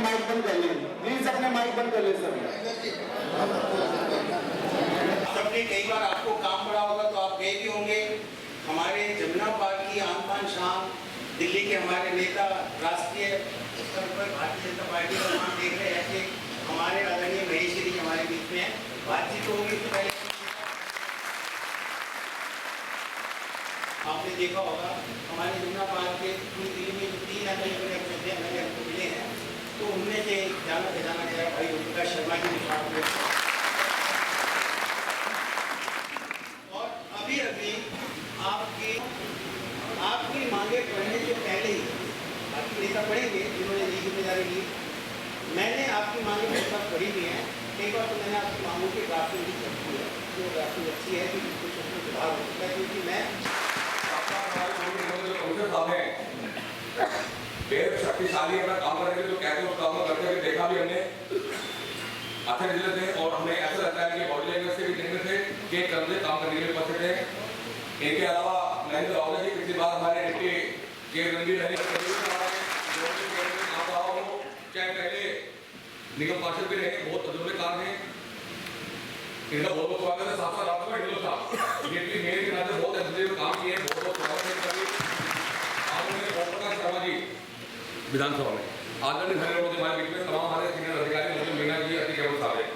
Mic बंद कर लें, प्लीज अपने माइक बंद कर लें सर। सबने कई बार आपको काम पड़ा होगा तो आप गए भी होंगे। हमारे जमुना पार्क की आन बान शान, दिल्ली के हमारे नेता, राष्ट्रीय स्तर पर भारतीय जनता पार्टी का नाम देख रहे हैं ऐसे हमारे आदरणीय महेश जी हमारे बीच में है। बातचीत होगी तो पहले आपने देखा होगा हमारे जमुना पार्क के पूरी दिल्ली में जो 3 एमएलए हमको मिले हैं, तो उनमें से जाना पहचाना गया भाई ओमप्रकाश शर्मा जी ने। और अभी आपकी मांगे पढ़ने से पहले ही आपकी नेता पढ़ेंगे जिन्होंने ली जिम्मेदारी ली। मैंने आपकी मांगे मेरे साथ पढ़ी हुई हैं। एक बार तो मैंने आपकी मांगों की ड्राफ्टिंग भी रखी है, जो ड्राफ्टिंग अच्छी है कि कुछ उसमें सुधार हो सकता है, क्योंकि मैं शक्तिशाली अपना काम करेंगे जो कहते हैं उस काम को करते हुए देखा भी हमने अच्छे रिजल्ट थे। और हमें ऐसा लगता है कि बॉडी लैंग्वेज से भी देखने से कि कर्म से काम करने के लिए उपस्थित है। इनके अलावा नरेंद्र रावत जी पिछली बार हमारे एंटी के रणबीर रहे, चाहे पहले निगम पार्षद भी रहे, बहुत तजुर्बेकार हैं। इनका बहुत बहुत स्वागत है। साथ साथ आपका ढिल्लो साहब मेरे के नाते बहुत अच्छे काम किए, बहुत बहुत स्वागत है। ओमप्रकाश शर्मा जी विधानसभा में आदरणीय नरेंद्र मोदी हमारे बीच में, तमाम हमारे सीनियर अधिकारी मुझे मीना जी, अति केवल साहब है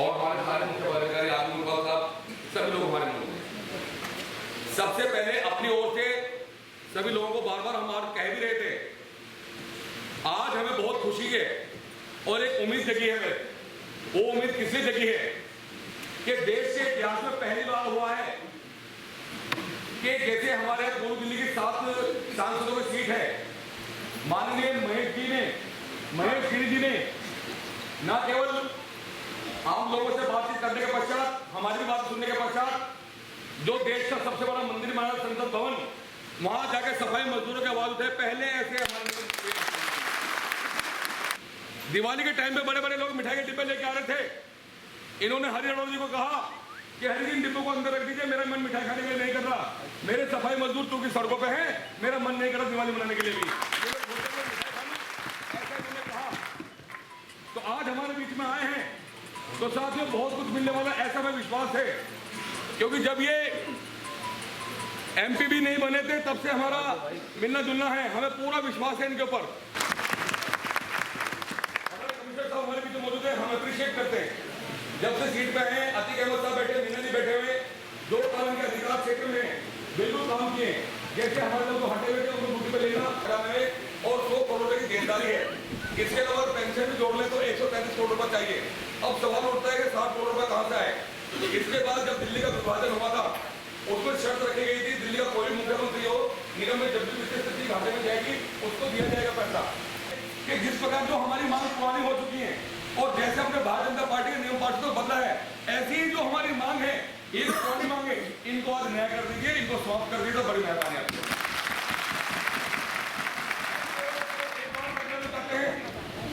और हमारे सारे मुख्य पदाधिकारी आदमी साहब, सभी लोग हमारे मुल्क में। सबसे पहले अपनी ओर से सभी लोगों को बार बार हम कह भी रहे थे, आज हमें बहुत खुशी है और एक उम्मीद जगी है। वो उम्मीद किस लिए जगी है कि देश के इतिहास में पहली बार हुआ है कि जैसे हमारे पूर्व दिल्ली की 7 सांसदों की सीट है, माननीय महेश गिरी जी ने न केवल आम लोगों से बातचीत करने के पश्चात, हमारी बात सुनने के पश्चात, जो देश का सबसे बड़ा मंदिर माना संसद भवन, वहां जाकर सफाई मजदूरों की आवाज उठाए। पहले ऐसे हमारे दिवाली के टाइम पे बड़े बड़े लोग मिठाई के डिब्बे लेके आ रहे थे, इन्होंने हरि अरोड़ा जी को कहा कि हरि इन डिब्बों को अंदर रख दीजिए, मेरा मन मिठाई खाने के लिए नहीं कर रहा, मेरे सफाई मजदूर तो की सड़कों पे हैं, मेरा मन नहीं कर रहा दिवाली मनाने के लिए भी। तो आज हमारे बीच में आए हैं तो साथियों बहुत कुछ मिलने वाला ऐसा हमें विश्वास है, क्योंकि जब ये एमपी भी नहीं बने थे तब से हमारा मिलना जुलना है, हमें पूरा विश्वास है इनके ऊपर। हमारे कमिश्नर साहब हमारे बीच में मौजूद है, हम अप्रिशिएट करते हैं। जब से सीट पे हैं, अति केवल साहब बैठे, मीना जी बैठे हुए, 2 कानून के अधिकार क्षेत्र में बिल्कुल काम किए। जैसे हमारे लोग हटे हुए थे उनको ड्यूटी पे लेना और 100 करोड़ रुपए की देनदारी है। इसके अलावा पेंशन भी जोड़ ले तो 133 करोड़ रुपए चाहिए। अब सवाल उठता है कि 60 करोड़ रुपए कहां से आए। इसके बाद जब दिल्ली का विभाजन हुआ था, उसको शर्त रखी गई थी, दिल्ली का कोई मुख्यमंत्री हो, निगम में जब भी विशेष स्थिति घाटे में जाएगी उसको दिया जाएगा पैसा। कि जिस प्रकार जो हमारी मांग पुरानी हो चुकी है और जैसे हमने भारतीय जनता पार्टी के नियम पार्षद को बदला है, ऐसी ही जो हमारी मांग है, ये पुरानी मांग है, इनको आज न्याय कर दीजिए, इनको समाप्त कर दीजिए तो बड़ी मेहरबानी आपकी।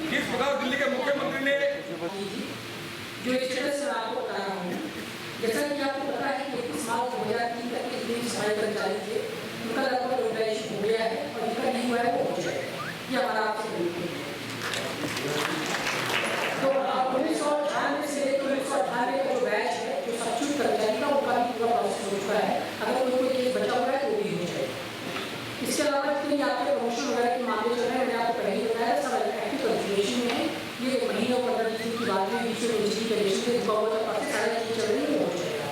जिस प्रकार दिल्ली के मुख्यमंत्री ने जो स्टेटस मैं आपको बता रहा हूँ, जैसा कि आपको पता है कि 21 मार्च 2003 तक के जितने सफाई कर्मचारी थे उनका लगभग रोटेशन हो गया है और जिनका नहीं हुआ है वो हो जाएगा। ये हमारा आपसे बिल्कुल तो 1998 से लेकर 1998 का जो बैच है, जो सचिव कर्मचारी का, उनका भी पूरा प्रोसेस हो चुका है। अगर कोई केस बचा हुआ है तो भी हो जाएगा। इसके अलावा जितनी आपके प्रमोशन वगैरह के मामले चल रहे हैं, मैंने आपको पहले ही बताया, सब एक्टिव कंटिन्यूएशन में है। ये 1 महीने और 15 दिन की बात है, बीच में बिजली कंडीशन से रुका हुआ था, काफी सारी चीजें चल रही है, वो हो जाएगा।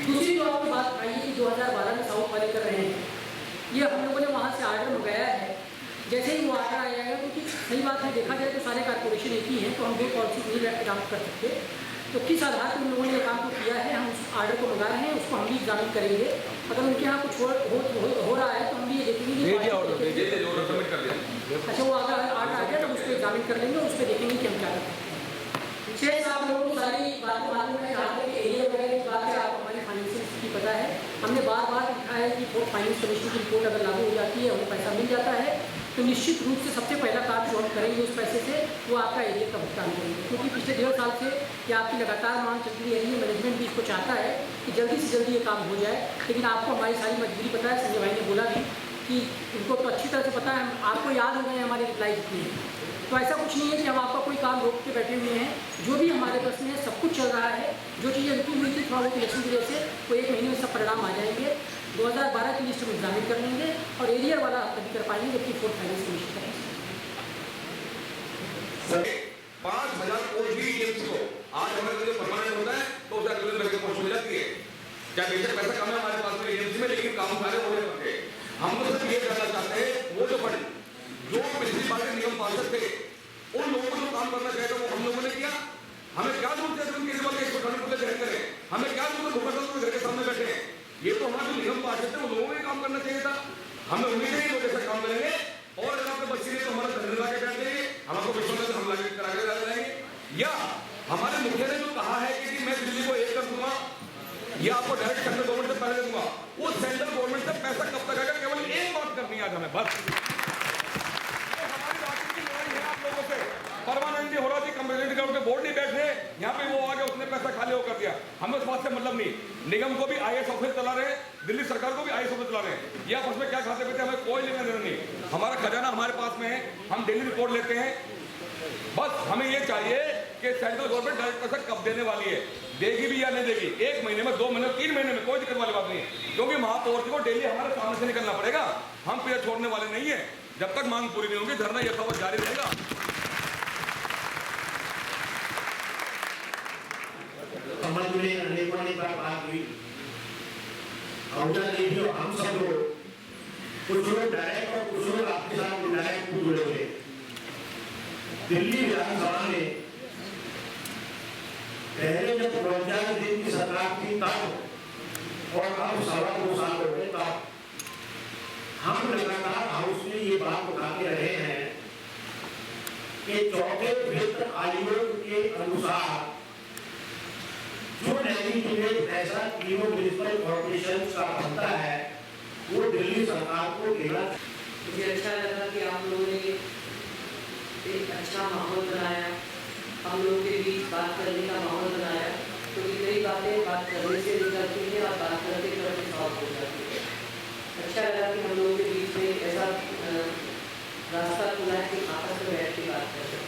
दूसरी जो आपकी बात आई है कि 2012 में साउथ वाले कर रहे हैं, ये हम लोगों ने वहाँ से आर्डर मंगाया है। जैसे ही वो आर्डर आ जाएगा, क्योंकि सही बात है, देखा जाए तो सारे कारपोरेशन एक ही हैं, तो हम 2 पॉलिसी नहीं अडॉप्ट कर सकते। तो किस आधार पर उन लोगों ने काम को किया है, हम उस आर्डर को मंगा रहे हैं, उसको हम भी एग्जामिन करेंगे। अगर उनके यहाँ कुछ हो रहा है तो हम भी ये देखेंगे। अच्छा, वो अगर आर्डर आ गया तो उसको एग्जामिन कर लेंगे, उस पर देखेंगे कि हम क्या करते हैं। 6 साल लोगों को सारी बातें मालूम है, जहाँ तक एरिया वगैरह की बात है, आपको हमारी फाइनेंशियल स्थिति पता है। हमने बार बार लिखा है कि फाइनेंस कमीशन की रिपोर्ट अगर लागू हो जाती है, हमें पैसा मिल जाता है, तो निश्चित रूप से सबसे पहला काम जो हम करेंगे उस पैसे से वो आपका एरिया का भुगतान करेंगे। क्योंकि पिछले 1.5 साल से कि आपकी लगातार मांग चलती रही है, मैनेजमेंट भी इसको चाहता है कि जल्दी से जल्दी ये काम हो जाए, लेकिन आपको हमारी सारी मजबूरी पता है। संजय भाई ने बोला भी कि उनको तो अच्छी तरह से पता है, आपको याद हो गए हमारी रिप्लाई कितनी है। तो ऐसा कुछ नहीं है कि हम आपका कोई काम रोक के बैठे हुए हैं। जो भी हमारे बस में सब कुछ चल रहा है, जो चीज़ें रुकी हुई थी थोड़ा बहुत इलेक्शन की वजह से, वो 1 महीने में सब परिणाम आ जाएंगे। 2012 की लिस्ट हम एग्जामिन कर लेंगे और एरियर वाला कभी कर पाएंगे जबकि 4th फाइनेंस कमीशन करेंगे। 5,000 कोई भी एजेंसी को आज हमारे जो परमानेंट होता है तो उसे अगले दिन लगे पोस्ट मिल जाती है। क्या बेशक पैसा कम है हमारे पास में एजेंसी में, लेकिन काम सारे हो रहे हैं। हम लोग सिर्फ ये जानना चाहते हैं वो जो फंड जो पिछली बार के निगम पार्षद थे उन लोगों को जो काम करना चाहिए था वो हम लोगों ने किया। हमें क्या जरूरत है केजरीवाल के 198 को ग्रहण करें? हमें क्या जरूरत है भूपेंद्र के घर के सामने बैठे हैं? ये तो हमारे जो निगम पार्षद थे उन लोगों को काम करना चाहिए था। हमें उम्मीद है लोग ऐसा काम करेंगे और अगर आपके बच्चे ने तो हमारा धरने लगा के बैठ जाएंगे, हम आपको विश्वास हम लगा करा के डाल जाएंगे। या हमारे मुखिया ने जो कहा है कि मैं दिल्ली को एक कर दूंगा या आपको डायरेक्ट सेंट्रल गवर्नमेंट से पैसे दूंगा, वो सेंट्रल गवर्नमेंट से पैसा कब तक आएगा? केवल एक बात करनी है आज हमें, बस हमारी राजनीति की लड़ाई है आप लोगों से। परमानेंट हो रहा थी, कंप्लेंट के बोर्ड नहीं बैठ रहे, यहाँ पे वो आ गया उसने पैसा खाली हो कर दिया। हमें उस बात से मतलब नहीं। निगम को भी IAS ऑफिस चला रहे हैं, दिल्ली सरकार को भी IAS ऑफिस चला रहे हैं। ये आपस में क्या खाते पीते हमें कोई लेना देना नहीं। हमारा खजाना हमारे पास में है, हम डेली रिपोर्ट लेते हैं। बस हमें ये चाहिए कि सेंट्रल गवर्नमेंट डायरेक्ट पैसा कब देने वाली है, देगी भी या नहीं देगी, 1 महीने में, 2 महीने, 3 महीने में, कोई दिक्कत वाली बात नहीं है। क्योंकि महापौर को डेली हमारे सामने से निकलना पड़ेगा, हम पेड़ छोड़ने वाले नहीं है। जब तक मांग पूरी नहीं होगी धरना यथावत जारी रहेगा। समाज में अनेकों बात हुई और हम सब लोग कुछ लोग डायरेक्ट और कुछ लोग आपके साथ इनडायरेक्ट जुड़े हुए। दिल्ली विधानसभा में पहले जब 49 दिन की सरकार थी तब और अब 2.25 साल हो गए तब हम लगातार हाउस में ये बात उठाते रहे हैं कि चौथे वित्त आयोग के अनुसार जो लेजिस्लेटिव पैसा तीनों म्युनिसिपल कॉर्पोरेशन का बनता है वो दिल्ली सरकार को देना। मुझे अच्छा लगा कि आप लोगों ने एक अच्छा माहौल बनाया, हम लोगों के बीच बात करने का माहौल बनाया, क्योंकि कई बातें बात करने से निकलती हैं और बात करते करते सॉल्व हो जाती है। अच्छा लगा कि हम लोगों के बीच में ऐसा रास्ता खुला है कि आपस में बैठ के बात करें।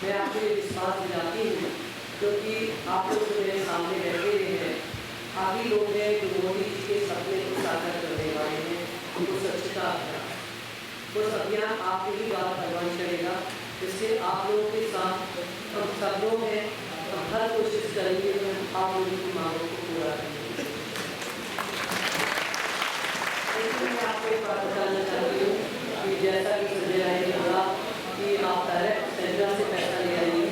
मैं आपको ये विश्वास दिलाती हूँ क्योंकि आप लोग जो मेरे सामने बैठे हुए हैं आप ही लोग हैं जो मोदी जी के सपने को साकार करने वाले हैं, उनको स्वच्छता अभियान। उस अभियान आपके ही द्वारा करवाना चलेगा, जिससे आप लोगों के साथ हम सब लोग हैं, हम हर कोशिश करेंगे कि हम आप लोगों की मांगों को पूरा करेंगे। मैं आपको एक बात बताना चाहती हूँ कि जैसा कि संजय राय ने बोला कि आप डायरेक्ट सेंटर से पैसा ले आएंगे,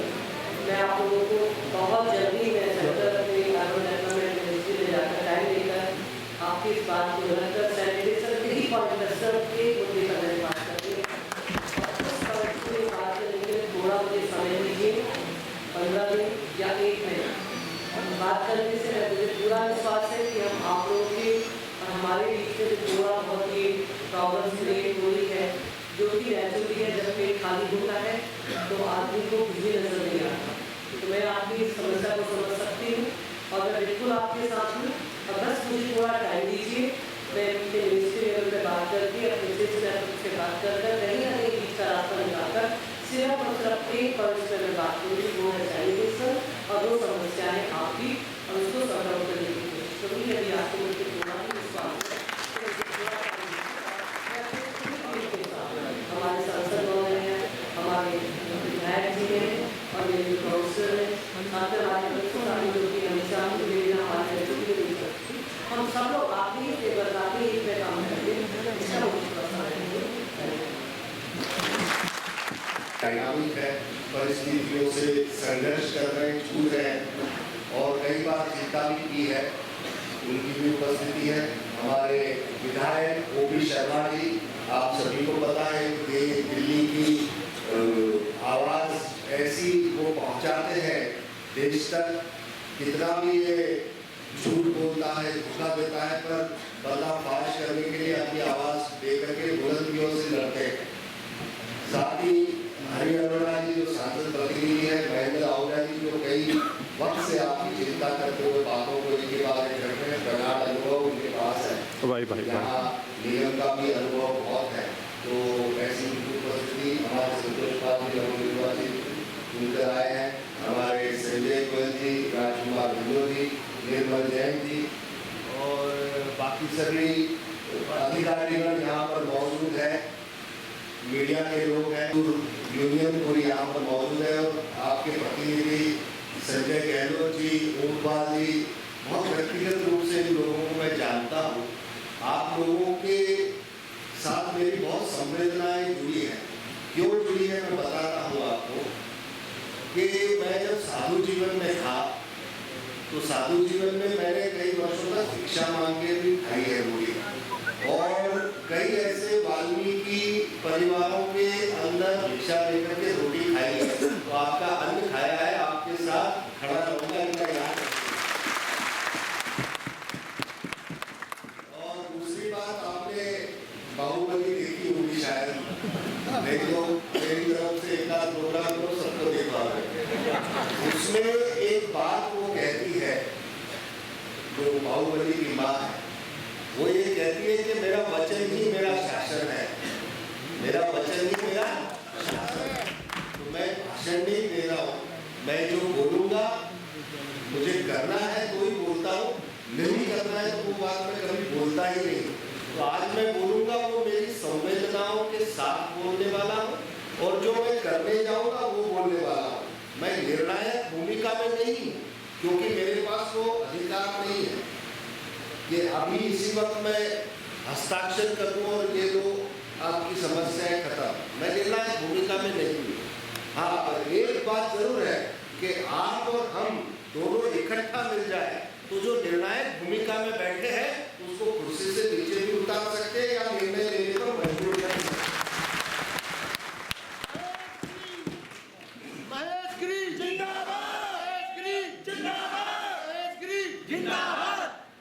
मैं आप लोगों को बहुत जल्दी मैं सेंटर में अर्बन डेवलपमेंट मिनिस्ट्री में जाकर टाइम लेकर आपकी इस बात को रखकर सैनिटाइजर के ही पॉइंट सिर्फ एक मुद्दे पर मैं बात करेंगे और उस पॉइंट को बात करने के लिए थोड़ा मुझे समय दीजिए, 15 दिन या 1 महीना। बात करने से मुझे पूरा विश्वास है कि हम आप लोगों के और हमारे बीच में थोड़ा बहुत ही प्रॉब्लम क्रिएट हो रही है, जो कि नेचुरली है। जब पेट खाली होता है तो आदमी को कुछ भी नजर नहीं आता। तो मैं आपकी इस समस्या को समझ सकती हूँ और मैं बिल्कुल आपके साथ हूँ। और बस मुझे थोड़ा टाइम दीजिए, मैं उनके मिनिस्ट्री लेवल पर बात करके अपने से बात कर कहीं ना कहीं बीच का रास्ता निकालकर सिर्फ और सिर्फ एक पॉइंट पर मैं बात करूँगी, वो है सैनिटाइजेशन और 2 समस्याएँ आपकी और उसको सॉर्ट आउट करने की कोशिश करूँगी। यदि आपको मुझे थोड़ा ही विश्वास है हमारे सांसद महोदय हैं, हमारे विधायक जी हैं और मेरे काउंसलर हैं, हमारे जो कि हमेशा हमारे हम सब लोग आप ही के बदलाव ही पे काम करेंगे। इसका डायनामिक है, परिस्थितियों से संघर्ष कर रहे हैं, छूट रहे हैं और कई बार चिंता भी की है। उनकी भी उपस्थिति है। हमारे विधायक OP शर्मा जी, आप सभी को पता है कि दिल्ली की आवाज़ ऐसी वो पहुंचाते हैं देश तक, कितना भी ये झूठ बोलता है, धोखा देता है, पर पर्दाफाश करने के लिए अपनी आवाज़ देकर के बुलंदियों से लड़ते हैं। साथ ही हरि अरोड़ा जी जो सांसद प्रतिनिधि है, महेंद्र आहूजा जी जो कई वक्त से आपकी चिंता करते हुए बातों को एक बार करते हैं, प्रगाढ़ अनुभव उनके पास है। यहाँ निगम का भी अनुभव बहुत है। तो ऐसी उनकी उपस्थिति हमारे संतोष पाल जी नवनिर्वाचित उनकर आए हैं, हमारे संजय गोयल जी, राजकुमार भिल्लो जी, निर्मल जैन जी और बाकी सभी अधिकारीगण यहाँ पर मौजूद है, मीडिया के लोग हैं, यूनियन पूरी यहाँ पर मौजूद है और आपके प्रतिनिधि संजय गहलोत जी, ओमपाल जी, बहुत व्यक्तिगत रूप से इन लोगों को मैं जानता हूँ। आप लोगों के साथ मेरी बहुत संवेदनाएं जुड़ी हैं। क्यों जुड़ी है मैं बताता हूँ आपको कि मैं जब साधु जीवन में था तो साधु जीवन में मैंने कई वर्षों तक भिक्षा मांग के भी खाई है रोटी, और कई ऐसे वाल्मीकि परिवारों के अंदर भिक्षा लेकर के रोटी खाई है। तो आपका अन्न खाया है, आपके साथ खड़ा रहूंगा इनका याद रखिए। और दूसरी बात, आपने बाहुबली देखी होगी शायद, नहीं तो मेरी तरफ से एक आध प्रोग्राम करो, सबको देखा है। उसमें एक बात वो कहती है, जो बाहुबली की माँ है, वो ये कहती है कि मेरा वचन ही मेरा शासन है, मेरा वचन ही मेरा शासन है। तो मैं भाषण नहीं दे रहा हूँ, मैं जो बोलूँगा मुझे करना है तो ही बोलता हूँ, नहीं करना है तो वो बात मैं कभी बोलता ही नहीं। तो आज मैं बोलूँगा वो मेरी संवेदनाओं के साथ बोलने वाला हूँ, और जो मैं करने जाऊँगा वो बोलने वाला हूँ। मैं निर्णायक भूमिका में नहीं हूँ, क्योंकि मेरे पास वो अधिकार नहीं है कि अभी इसी वक्त मैं हस्ताक्षर कर दूँ और ये लो आपकी समस्याएं खत्म। मैं निर्णायक भूमिका में नहीं हूँ। हाँ, पर एक बात जरूर है कि आप और हम दोनों इकट्ठा मिल जाए तो जो निर्णायक भूमिका में बैठे हैं उसको कुर्सी से नीचे भी उतार सकते हैं या निर्णय लेने पर मजबूर कर सकते हैं।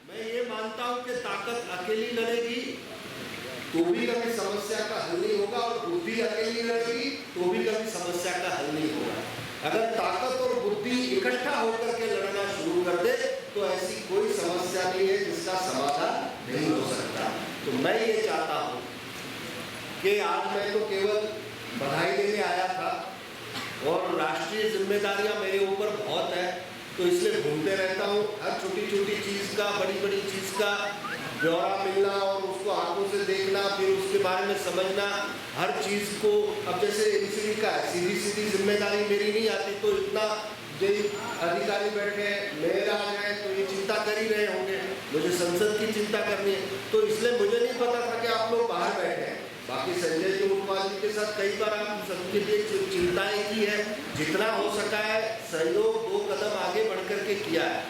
मैं ये मानता हूं कि ताकत अकेली लड़ेगी तो भी कभी समस्या का हल नहीं होगा, और बुद्धि अकेली लड़ेगी तो भी कभी समस्या का हल नहीं होगा। अगर ताकत और बुद्धि इकट्ठा होकर के लड़ना शुरू कर दे तो ऐसी कोई समस्या नहीं है जिसका समाधान नहीं हो सकता। तो मैं ये चाहता हूँ कि आज मैं तो केवल बधाई देने आया था, और राष्ट्रीय जिम्मेदारियां मेरे ऊपर बहुत है, तो इसलिए घूमते रहता हूँ। हर छोटी छोटी चीज़ का, बड़ी बड़ी चीज़ का ब्यौरा मिलना और उसको आंखों से देखना, फिर उसके बारे में समझना, हर चीज़ को। अब जैसे एबीसीडी का है, सीधी सीधी जिम्मेदारी मेरी नहीं आती, तो इतना जो अधिकारी बैठे हैं, मेयर आ गए तो ये चिंता कर ही रहे होंगे, मुझे संसद की चिंता करनी है। तो इसलिए मुझे नहीं पता था कि आप लोग बाहर बैठे हैं। बाकी संजय जी ओमपाल जी के साथ कई बार आप सबके लिए चिंताएं की है, जितना हो सका है सहयोग 2 कदम आगे बढ़ करके किया है।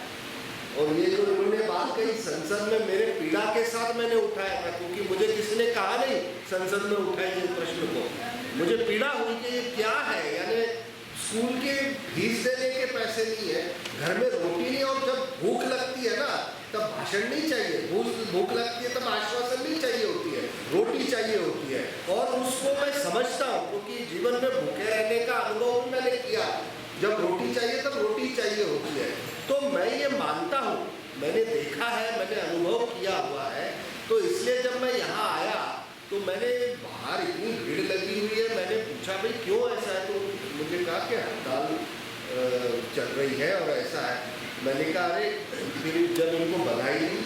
और ये जो उन्होंने बात कही संसद में, मेरे पीड़ा के साथ मैंने उठाया था, क्योंकि मुझे किसी ने कहा नहीं संसद में उठाइए प्रश्न को। मुझे पीड़ा हुई कि ये क्या है, यानी स्कूल के फीस देने के पैसे नहीं है, घर में रोटी नहीं, और जब भूख लगती है ना तब भाषण नहीं चाहिए, भूख लगती है तब आश्वासन नहीं चाहिए होती है, रोटी चाहिए होती है। और उसको मैं समझता हूँ, क्योंकि जीवन में भूखे रहने का अनुभव मैंने किया। जब रोटी चाहिए तब रोटी चाहिए होती है। तो मैं ये मानता हूँ, मैंने देखा है, मैंने अनुभव किया हुआ है। तो इसलिए जब मैं यहाँ आया तो मैंने बाहर इतनी भीड़ लगी हुई है, मैंने पूछा भाई क्यों ऐसा है, तो मुझे कहा कि हड़ताल चल रही है और ऐसा है। मैंने कहा अरे, फिर जब इनको बधाई दी,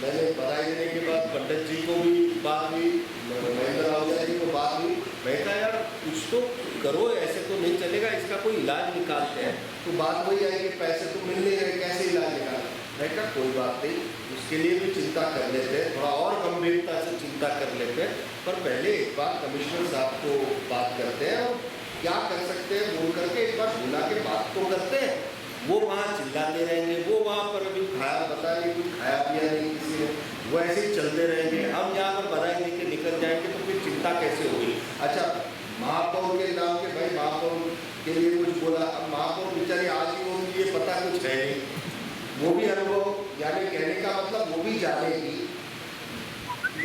मैंने बधाई देने के बाद पंडित जी को भी बात हुई, महेंद्र रावत जी को बात हुई। मैं कहा यार कुछ तो करो, ऐसे तो नहीं चलेगा, इसका कोई इलाज निकालते हैं। तो बात वही आई कि पैसे तो मिल नहीं रहे, कैसे इलाज निकालें। मैं कहा कोई बात नहीं, उसके लिए भी चिंता कर लेते हैं, थोड़ा और गंभीरता से चिंता कर लेते हैं, पर पहले एक बार कमिश्नर साहब को बात करते हैं और क्या कर सकते हैं बोल करके एक बार बुला के बात तो करते हैं। वो वहाँ चिल्लाते रहेंगे, वो वहाँ पर अभी खाया पता नहीं, कुछ खाया पिया नहीं किसी ने, वो ऐसे ही चलते रहेंगे। हम यहाँ पर बधाई दे के निकल जाएंगे तो फिर चिंता कैसे होगी। अच्छा, महापौर के नाम के भाई महापौर के लिए कुछ बोला, अब महापौर बेचारी आज ही होगी, ये पता कुछ है नहीं, वो भी अनुभव, यानी कहने का मतलब वो भी जानेगी,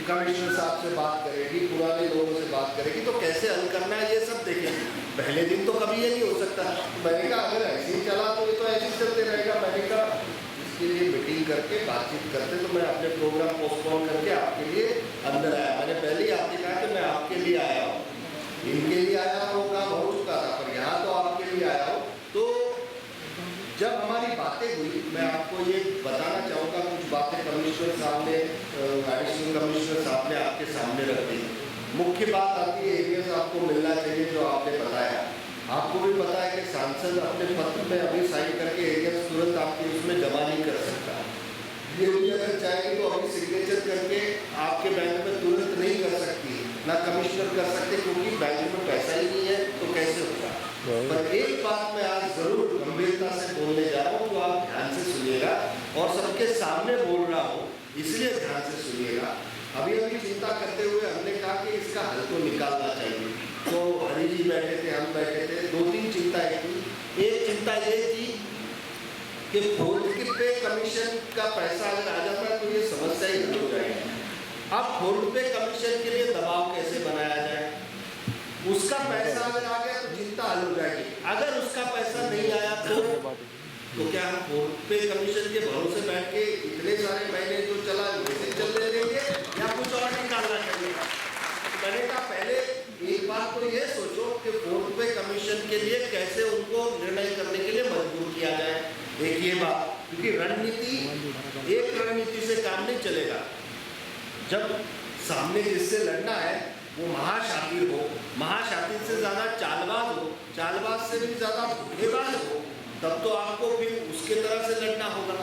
कमिश्नर साहब से बात करेगी, पुराने लोगों से बात करेगी, तो कैसे हल करना है ये सब देखेंगे। पहले दिन तो कभी ये नहीं हो सकता। मैंने कहा अगर ऐसे ही चला तो ये तो ऐसे ही चलते रहेगा। मैंने कहा इसके लिए मीटिंग करके बातचीत करते, तो मैं अपने प्रोग्राम पोस्टपोन करके आपके लिए अंदर आया। मैंने पहले ही आपसे कहा कि मैं आपके लिए आया हूँ, इनके लिए आया था, वो काम हो चुका था, पर यहाँ तो आपके लिए आया हूँ। तो जब हमारी बातें हुई, मैं आपको ये बताना चाहूँगा, कुछ बातें कमिश्नर साहब ने, एडिशनल कमिश्नर साहब ने आपके सामने रख दी। मुख्य बात आती है एरियाज आपको मिलना चाहिए, जो आपने बताया। आपको भी पता है कि सांसद अपने पत्र में अभी साइन करके एरियाज तुरंत आपके उसमें जमा नहीं कर सकता। ये भी अगर चाहेगी तो अभी सिग्नेचर करके आपके बैंक में तुरंत नहीं कर सकती, ना कमिश्नर कर सकते, क्योंकि बैंक में पैसा ही नहीं है, तो कैसे होगा। पर एक बात मैं आज जरूर गंभीरता से बोलने जा रहा हूँ, जो आप ध्यान से सुनिएगा, और सबके सामने बोल रहा हूँ, इसलिए ध्यान से सुनिएगा। अभी चिंता करते हुए हमने कहा कि इसका हल तो निकालना चाहिए। तो हरि जी बैठे थे, हम बैठे थे, 2-3 चिंताएं थी। एक चिंता ये थी कि फोर्ड पे कमीशन का पैसा अगर आ जाता है तो ये समस्या ही हल हो जाएगी। अब फोर्ड पे कमीशन के लिए दबाव कैसे बनाया जाए, उसका पैसा अगर आ गया तो चिंता हल हो जाएगी। अगर उसका पैसा नहीं आया तो क्या हम फोर्ड पे कमीशन के भरोसे बैठ के इतने सारे महीने जो चला वैसे चलने देंगे, या कुछ और निकालना चाहिए। मैंने कहा पहले एक बात तो ये सोचो कि फोर्ड पे कमीशन के लिए कैसे उनको निर्णय करने के लिए मजबूर किया जाए। एक ये बात, क्योंकि एक रणनीति से काम नहीं चलेगा। जब सामने जिससे लड़ना है वो महाशातिर हो, महाशातिर से ज़्यादा चालबाज हो, चालबाज से भी ज़्यादा धोखेबाज हो, तब तो आपको फिर उसके तरह से लड़ना होगा।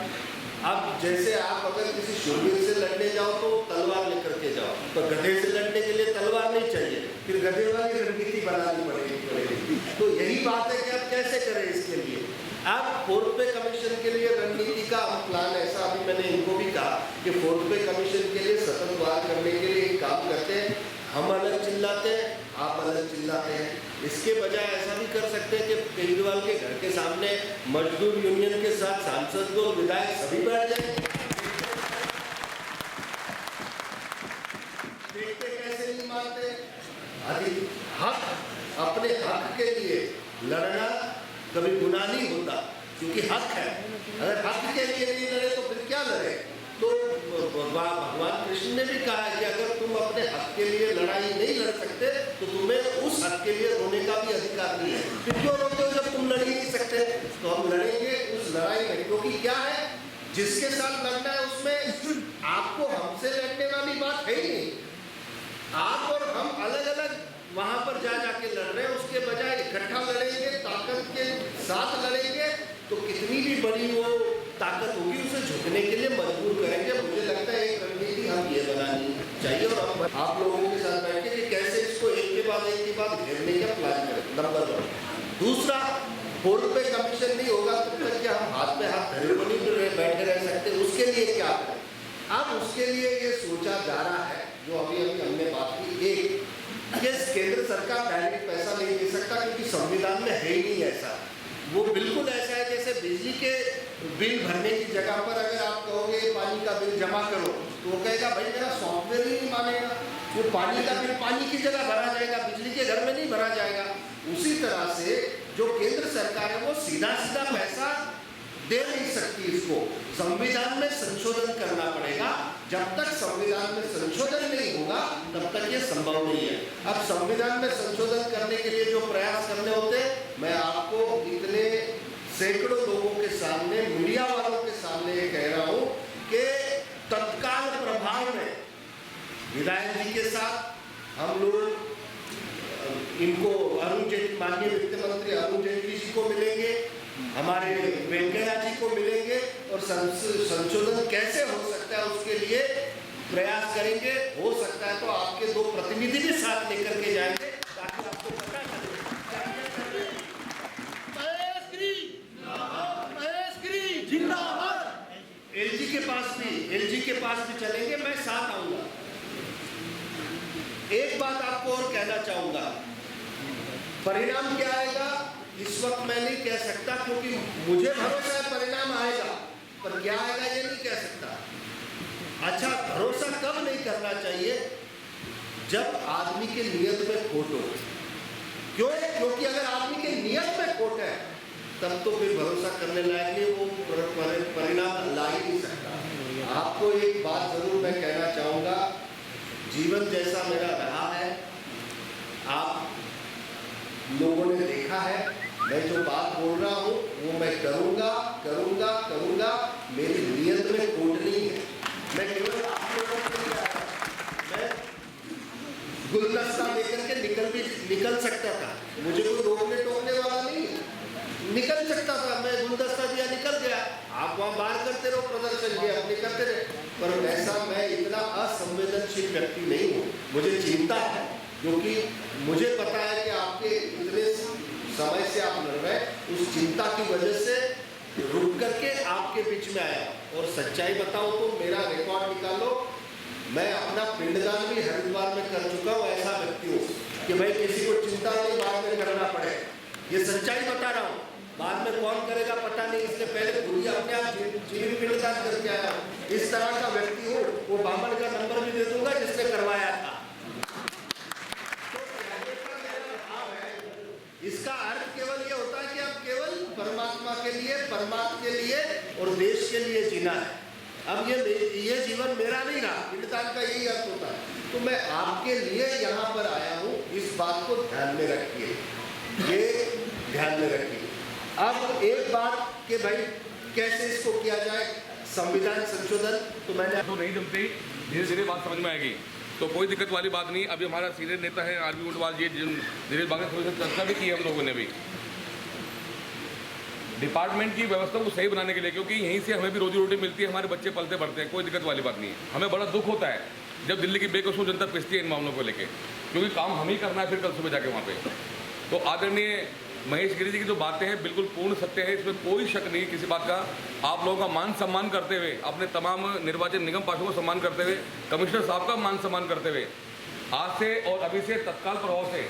अब जैसे आप अगर किसी शूरवीर से लड़ने जाओ तो तलवार लेकर के जाओ, तो गधे से लड़ने के लिए तलवार नहीं चाहिए, फिर गधे वाली रणनीति बनानी पड़ेगी। तो यही बात है कि आप कैसे करें इसके लिए। आप फोर्ड पे कमीशन के लिए रणनीति का प्लान ऐसा, अभी मैंने इनको भी कहा कि फोर्ड पे कमीशन के लिए सतत वार करने के लिए एक काम करते हैं, हम अलग चिल्लाते हैं, आप अलग चिल्लाते हैं। इसके बजाय ऐसा भी कर सकते हैं कि केजरीवाल के घर के सामने मजदूर यूनियन के साथ सांसद को, विधायक सभी बैठ जाए, देखते कैसे नहीं मानते। हक, अपने हक के लिए लड़ना कभी गुनाह नहीं होता, क्योंकि हक है। अगर हक के लिए नहीं लड़े तो फिर क्या लड़े। तो भगवान कृष्ण ने भी कहा है कि अगर तुम अपने हक के लिए लड़ाई नहीं लड़ सकते तो तुम्हें उस हक के लिए रोने का भी अधिकार नहीं है। फिर क्यों रोते हो जब तुम लड़ ही नहीं सकते। तो हम लड़ेंगे उस लड़ाई में, क्योंकि क्या है, जिसके साथ लड़ना है उसमें आपको हमसे लड़ने वाली बात है ही नहीं। आप और हम अलग अलग वहां पर जाके लड़ रहे हैं, उसके बजाय इकट्ठा लड़ेंगे, ताकत के साथ लड़ेंगे, तो कितनी भी बड़ी वो ताकत होगी उसे झुकने के लिए मजबूर करेंगे। मुझे लगता है एक रणनीति हम ये बनानी चाहिए, और हम आप लोगों के साथ बैठ के कैसे इसको एक के बाद घेरने का प्लान करें, नंबर 1। दूसरा, फोर्ड पे कमीशन नहीं होगा तब तक क्या हम हाथ पे हाथ धरे को नहीं बैठे रह सकते। उसके लिए क्या करें, अब उसके लिए ये सोचा जा रहा है, जो अभी हमने बात की। एक, केंद्र सरकार डायरेक्ट पैसा नहीं दे सकता, क्योंकि संविधान में है ही नहीं ऐसा। वो बिल्कुल ऐसा है जैसे बिजली के बिल भरने की जगह पर अगर आप कहोगे पानी का बिल जमा करो, तो वो कहेगा भाई मेरा सॉफ्टवेयर ही नहीं मानेगा, वो पानी का बिल पानी की जगह भरा जाएगा, बिजली के घर में नहीं भरा जाएगा। उसी तरह से जो केंद्र सरकार है वो सीधा पैसा दे नहीं सकती, इसको संविधान में संशोधन करना पड़ेगा। जब तक संविधान में संशोधन नहीं होगा तब तक ये संभव नहीं है। अब संविधान में संशोधन करने के लिए जो प्रयास करने होते, मैं आपको इतने सैकड़ों लोगों के सामने, मीडिया वालों के सामने ये कह रहा हूँ कि तत्काल प्रभाव में विधायक जी के साथ हम लोग इनको अरुण जेटली, माननीय वित्त मंत्री अरुण जेटली जी को मिलेंगे, हमारे वेंकैया जी को मिलेंगे, और संशोधन कैसे हो सकता है उसके लिए प्रयास करेंगे। हो सकता है तो आपके 2 प्रतिनिधि भी साथ लेकर के जाएंगे, ताकि आपको पता चले। एलजी के पास भी चलेंगे, मैं साथ आऊंगा। एक बात आपको और कहना चाहूंगा, परिणाम क्या आएगा इस वक्त मैं नहीं कह सकता, क्योंकि मुझे भरोसा है परिणाम आएगा, पर क्या आएगा ये नहीं कह सकता। अच्छा, भरोसा कब नहीं करना चाहिए, जब आदमी के नियत में खोट हो। क्यों? क्योंकि अगर आदमी के नियत में खोट है तब तो फिर भरोसा करने लायक नहीं, वो परिणाम ला ही नहीं सकता। आपको एक बात जरूर मैं कहना चाहूँगा, जीवन जैसा मेरा रहा है, आप लोगों ने देखा है, मैं जो बात बोल रहा हूँ वो मैं करूँगा करूँगा करूँगा। मेरी नीयत में खोट नहीं है। मैं केवल आप लोगों के लिए आया, मैं गुलदस्ता लेकर के निकल सकता था, मुझे कोई रोकने टोकने वाला नहीं है, निकल सकता था, मैं गुलदस्ता दिया निकल गया, आप वहाँ बाहर करते रहो, प्रदर्शन किया अपने करते रहे। पर ऐसा मैं इतना असंवेदनशील व्यक्ति नहीं हूँ। मुझे चिंता है, क्योंकि मुझे पता है कि आपके इतने समय से आप लड़ रहे हैं, उस चिंता की वजह से रुक करके आपके बीच में आया। और सच्चाई बताऊं तो मेरा रिकॉर्ड निकालो, मैं अपना पिंडदान भी हरिद्वार में कर चुका हूँ। ऐसा व्यक्ति हूँ कि भाई किसी को चिंता नहीं बाद में करना पड़े, ये सच्चाई बता रहा हूँ। बाद में कौन करेगा पता नहीं, इसलिए पहले खुद ही अपने आप जीवन पिंडदान करके आया हूँ। इस तरह का व्यक्ति हूँ। वो बामन का नंबर भी दे दूंगा जिसने करवाया था। इसका अर्थ केवल ये होता है कि अब केवल परमात्मा के लिए, परमात्मा के लिए और देश के लिए जीना है। अब ये जीवन मेरा नहीं रहा, पिंडदान का यही अर्थ होता है। तो मैं आपके लिए यहाँ पर आया हूँ, इस बात को ध्यान में रखिए, ये ध्यान में रखिए। अब एक बात कि भाई कैसे इसको किया जाए, संविधान संशोधन, तो मैंने तो नहीं जमती, धीरे धीरे बात समझ में आएगी, तो कोई दिक्कत वाली बात नहीं। अभी हमारा सीनियर नेता है आरबी गुंडवाल जी, धीरे बाग थोड़ी सी चर्चा भी की है हम लोगों ने भी डिपार्टमेंट की व्यवस्था को सही बनाने के लिए, क्योंकि यहीं से हमें भी रोजी रोटी मिलती है, हमारे बच्चे पलते बढ़ते हैं, कोई दिक्कत वाली बात नहीं है। हमें बड़ा दुख होता है जब दिल्ली की बेकसूर जनता पिसती है इन मामलों को लेकर, क्योंकि काम हम ही करना है फिर कल सुबह जाके वहाँ पे। तो आदरणीय महेश गिरी जी की जो बातें हैं बिल्कुल पूर्ण सत्य है, इसमें कोई शक नहीं किसी बात का। आप लोगों का मान सम्मान करते हुए, अपने तमाम निर्वाचन निगम पार्षदों को सम्मान करते हुए, कमिश्नर साहब का मान सम्मान करते हुए, आज से और अभी से तत्काल प्रभाव से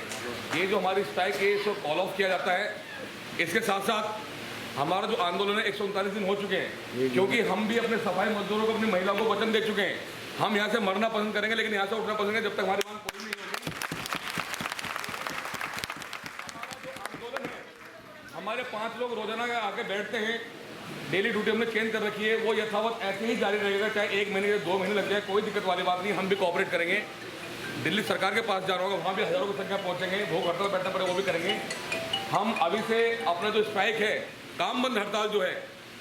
ये जो हमारी स्ट्राइक है इसको कॉल ऑफ किया जाता है। इसके साथ साथ हमारा जो आंदोलन है 139 दिन हो चुके हैं, क्योंकि हम भी अपने सफाई मजदूरों को, अपनी महिलाओं को वचन दे चुके हैं। हम यहाँ से मरना पसंद करेंगे लेकिन यहाँ से उठना पसंद करेंगे जब तक हमारी मांग पूरी नहीं होगी। हमारे 5 लोग रोजाना आके बैठते हैं, डेली ड्यूटी हमने चेंज कर रखी है, वो यथावत ऐसे ही जारी रहेगा, चाहे 1 महीने या 2 महीने लग जाए, कोई दिक्कत वाली बात नहीं। हम भी कोऑपरेट करेंगे। दिल्ली सरकार के पास जाना होगा, वहाँ भी हज़ारों की संख्या पहुँचेंगे, भूख हड़ताल बैठना पड़े वो भी करेंगे। हम अभी से अपना जो स्ट्राइक है, काम बंद हड़ताल जो है,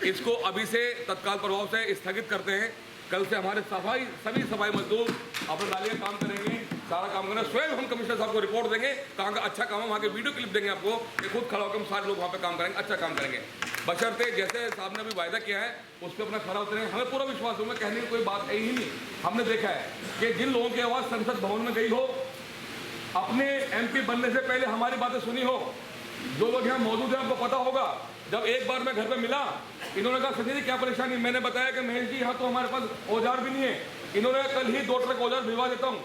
इसको अभी से तत्काल प्रभाव से स्थगित करते हैं। कल से हमारे सभी सफाई मजदूर अपने नाले काम करेंगे, सारा काम करना। स्वयं हम कमिश्नर साहब को रिपोर्ट देंगे, कहाँ का अच्छा काम है, वहाँ के वीडियो क्लिप देंगे आपको, कि खुद खड़ा होकर हम सारे लोग वहाँ पे काम करेंगे, अच्छा काम करेंगे। बशर्ते जैसे साहब ने अभी वायदा किया है उस पर अपना खड़ा उतरेंगे। हमें पूरा विश्वास हो, मैं कहने की कोई बात है ही नहीं। हमने देखा है कि जिन लोगों की आवाज़ संसद भवन में गई हो, अपने MP बनने से पहले हमारी बातें सुनी हो, जो लोग यहाँ मौजूद हैं आपको पता होगा, जब एक बार मैं घर पे मिला, इन्होंने कहा सचिन जी क्या परेशानी, मैंने बताया कि महेश जी यहाँ तो हमारे पास औजार भी नहीं है। इन्होंने कल ही 2 ट्रक औजार भिजवा देता हूँ।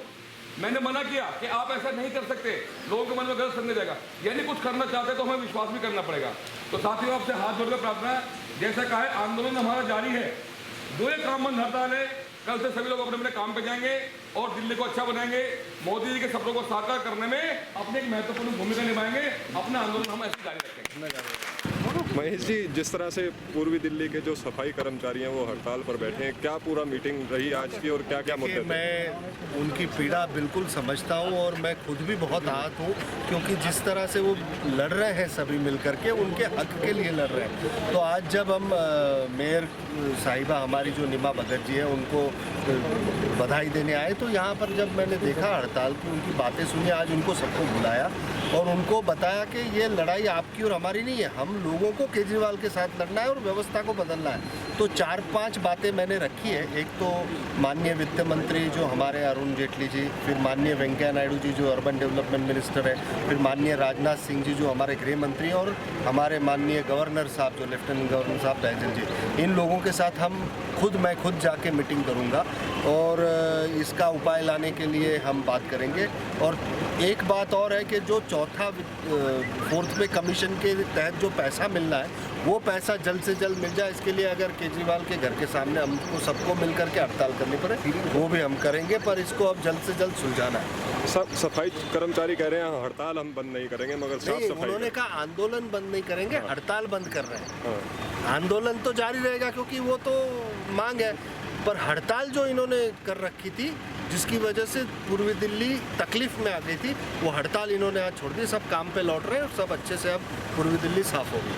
मैंने मना किया कि आप ऐसा नहीं कर सकते, लोगों के मन में गलत समझा जाएगा। यानी कुछ करना चाहते तो हमें विश्वास भी करना पड़ेगा। तो साथियों आपसे हाथ जोड़कर प्रार्थना है, जैसा कहा है आंदोलन हमारा जारी है, जो ये काम बंद हड़ताल है, कल से सभी लोग अपने अपने काम पे जाएंगे और दिल्ली को अच्छा बनाएंगे। मोदी जी के सपनों को साकार करने में अपनी एक महत्वपूर्ण भूमिका निभाएंगे। अपना आंदोलन हम ऐसे जारी रखेंगे। महेश जी, जिस तरह से पूर्वी दिल्ली के जो सफाई कर्मचारी हैं वो हड़ताल पर बैठे हैं, क्या पूरा मीटिंग रही आज की और क्या क्या मुद्दे थे? मैं उनकी पीड़ा बिल्कुल समझता हूँ और मैं खुद भी बहुत आहत हूँ, क्योंकि जिस तरह से वो लड़ रहे हैं सभी मिलकर के, उनके हक के लिए लड़ रहे हैं। तो आज जब हम मेयर साहिबा हमारी जो नीमा भगत जी है उनको बधाई देने आए, तो यहाँ पर जब मैंने देखा हड़ताल की, उनकी बातें सुनी, आज उनको सबको बुलाया और उनको बताया कि ये लड़ाई आपकी और हमारी नहीं है, हम लोगों को केजरीवाल के साथ लड़ना है और व्यवस्था को बदलना है। तो 4-5 बातें मैंने रखी है। एक तो माननीय वित्त मंत्री जो हमारे अरुण जेटली जी, फिर माननीय वेंकैया नायडू जी जो अर्बन डेवलपमेंट मिनिस्टर है, फिर माननीय राजनाथ सिंह जी जो हमारे गृह मंत्री हैं, और हमारे माननीय गवर्नर साहब जो लेफ्टिनेंट गवर्नर साहब बैजल जी, इन लोगों के साथ मैं खुद जाके मीटिंग करूंगा और इसका उपाय लाने के लिए हम बात करेंगे। और एक बात और है कि जो चौथा 4th पे कमीशन के तहत जो पैसा मिलना है, वो पैसा जल्द से जल्द मिल जाए। इसके लिए अगर केजरीवाल के घर के सामने हमको सबको मिल करके हड़ताल करनी पड़े, वो भी हम करेंगे, पर इसको अब जल्द से जल्द सुलझाना है। सफाई कर्मचारी कह रहे हैं हड़ताल हम बंद नहीं करेंगे, मगर साफ सफाई उन्होंने कहा आंदोलन बंद नहीं करेंगे, हड़ताल बंद कर रहे हैं। आंदोलन तो जारी रहेगा क्योंकि वो तो मांग है। पर हड़ताल जो इन्होंने कर रखी थी, जिसकी वजह से पूर्वी दिल्ली तकलीफ में आ गई थी, वो हड़ताल इन्होंने आज छोड़ दी। सब काम पे लौट रहे हैं और सब अच्छे से अब पूर्वी दिल्ली साफ हो गई।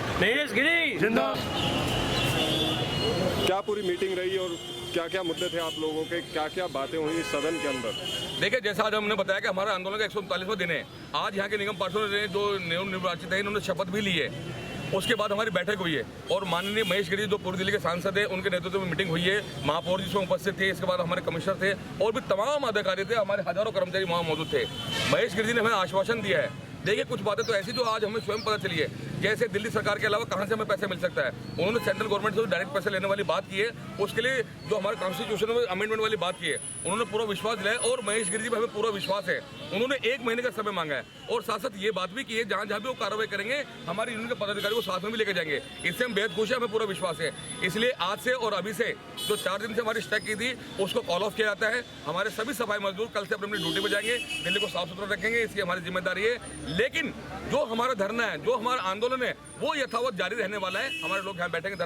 क्या पूरी मीटिंग रही और क्या क्या मुद्दे थे आप लोगों के, क्या क्या बातें हुई सदन के अंदर? देखिए, जैसा आज हमने बताया कि हमारा आंदोलन का 139वां दिन है। आज यहाँ के निगम पार्षदों ने जो नवनिर्वाचित है, इन्होंने शपथ भी ली है। उसके बाद हमारी बैठक हुई है और माननीय महेश गिरी जो पूर्व दिल्ली के सांसद हैं, उनके नेतृत्व में मीटिंग हुई है। महापौर जी उसमें उपस्थित थे। इसके बाद हमारे कमिश्नर थे और भी तमाम अधिकारी थे। हमारे हजारों कर्मचारी वहाँ मौजूद थे। महेश गिरी जी ने हमें आश्वासन दिया है। देखिए, कुछ बातें तो ऐसी जो आज हमें स्वयं पता चली है, जैसे दिल्ली सरकार के अलावा कहाँ से हमें पैसे मिल सकता है। उन्होंने सेंट्रल गवर्नमेंट से डायरेक्ट पैसे लेने वाली बात की है। उसके लिए जो हमारे कॉन्स्टिट्यूशन में अमेंडमेंट वाली बात की है, उन्होंने पूरा विश्वास दिलाया और महेश गिरी जी पर हमें पूरा विश्वास है। उन्होंने 1 महीने का समय मांगा है और साथ साथ ये बात भी की है, जहाँ जहाँ भी वो कार्रवाई करेंगे हमारे यूनियन के पदाधिकारी को साथ में भी लेकर जाएंगे। इससे हम बेहद खुश हैं, हमें पूरा विश्वास है। इसलिए आज से और अभी से जो 4 दिन से हमारी स्ट्राइक की थी, उसको कॉल ऑफ किया जाता है। हमारे सभी सफाई मजदूर कल से अपनी ड्यूटी पर जाएंगे, दिल्ली को साफ सुथरा रखेंगे, इसकी हमारी जिम्मेदारी है। लेकिन जो हमारा धरना है, जो हमारा आंदोलन है, वो यथावत जारी रहने वाला है। हमारे लोग यहाँ बैठेंगे।